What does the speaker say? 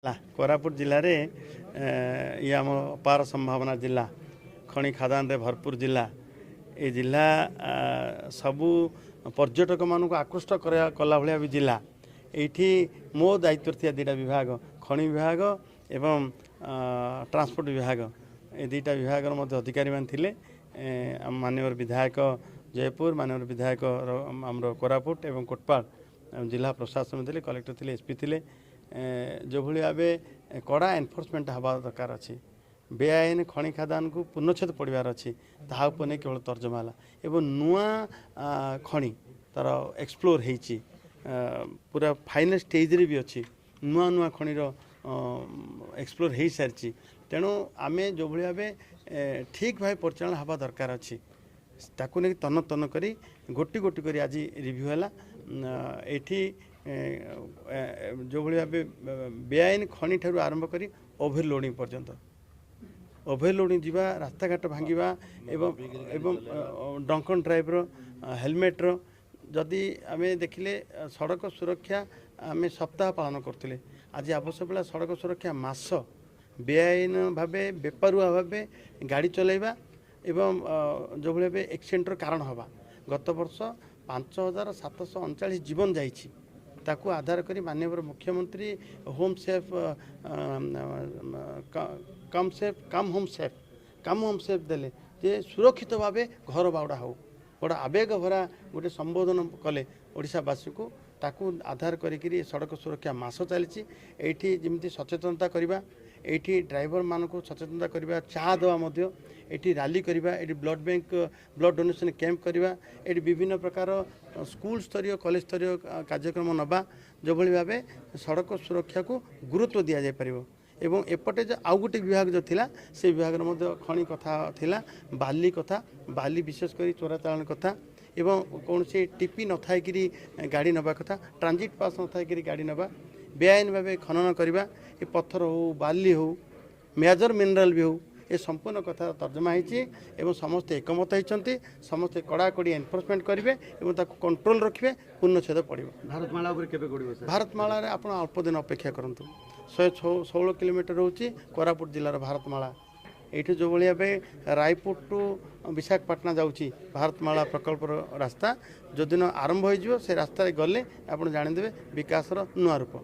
कोरापुट जिले में ये आम अपार संभावना जिला खनि खादान रे भरपूर जिला ये जिला सबू पर्यटक मानक आकृष्ट कला भाया भी जिला ये मो दायित्व थी दुटा विभाग खनि विभाग एवं ट्रांसपोर्ट विभाग ये दुटा विभाग अधिकारी मान थिले माननीय विधायक जयपुर माननीय विधायक आमर कोरापुट एवं कोटपाड़ जिला प्रशासन थे कलेक्टर थे एसपी थे जो भाई भाव कड़ा एनफोर्समेंट हवा दरकार अच्छी बेआईन खनि खादान को पूर्णछेद पड़ार अच्छी तापर नहीं केवल तर्जमा है एवं नुआ खनि तार एक्सप्लोर होती पूरा फाइनल स्टेज रे भी अच्छी नुआ नुआ खनिर एक्सप्लोर हो सारी तेणु आम जो भाई भाव ठीक भाव परिचालन हवा दरकार अच्छी ताकू नहीं तन तन करी गोटी गोटी करी आज रिव्यू है एठी जो भाई भाव बेआईन खनि ठारू आरंभ करी ओभरलोडिंग पर्यंत ओभरलोडिंग जीवा रास्ता घाट भांगा एवं डंकन ड्राइवर हेलमेट्र जदि आम देखिले सड़क सुरक्षा आम सप्ताह पालन करते आज आवश्यक बेला सड़क सुरक्षा मास बेआईन भाव बेपारुआ भाव गाड़ी चलैबा एवं जो भाई एक्सीडेंटर कारण हवा गत वर्ष 5739 जीवन जाइछि ताकू आधार करी माननीय मुख्यमंत्री home safe come home safe देले जे सुरक्षित भाव घर बाउडा हो बड़ा आवेग भरा गोटे संबोधन कले ओडिशावासी को ताकू आधार करी सड़क सुरक्षा मास चली एठी जमी सचेतनता करवा एठी ड्राइवर मान को सचेतनता करवा चा दवा एठी रैली करवा एठी blood bank blood donation camp करवा एठी विभिन्न प्रकार स्कूल स्तरीय कॉलेज स्तरीय कार्यक्रम नवा जो भाई भाव सड़क सुरक्षा को गुरुत्व दि जाए पार एवं एपटे जो आउ गोटे विभाग जो थिला से विभाग खनि कथा थिला बाली कथा बाली विशेषकर चोरा चालान कथा एवं कौन से टीपी न थाई गाड़ी नवा कथा ट्रांजिट पास न थाई गाड़ी नवा बेआईन भाव खनन करवा ये पत्थर हो बाली हो मेजर मिनराल भी हो ये संपूर्ण कथा तर्जमा होती समस्ते एकमत होती समस्ते कड़ाकड़ी एनफोर्समेंट करेंगे और कंट्रोल रखिए पूर्णछेद पड़ो भारतमाला आप अल्प दिन अपेक्षा करूँ 116 किलोमीटर रोचे कोरापुट जिलार भारतमाला ये जो भाई रायपुर टू विशाखापाटना जाऊँगी भारतमाला प्रकल्प रास्ता जो दिन आरंभ हो से रास्ता गले आप जाणीदेवे विकासर नुआ रूप।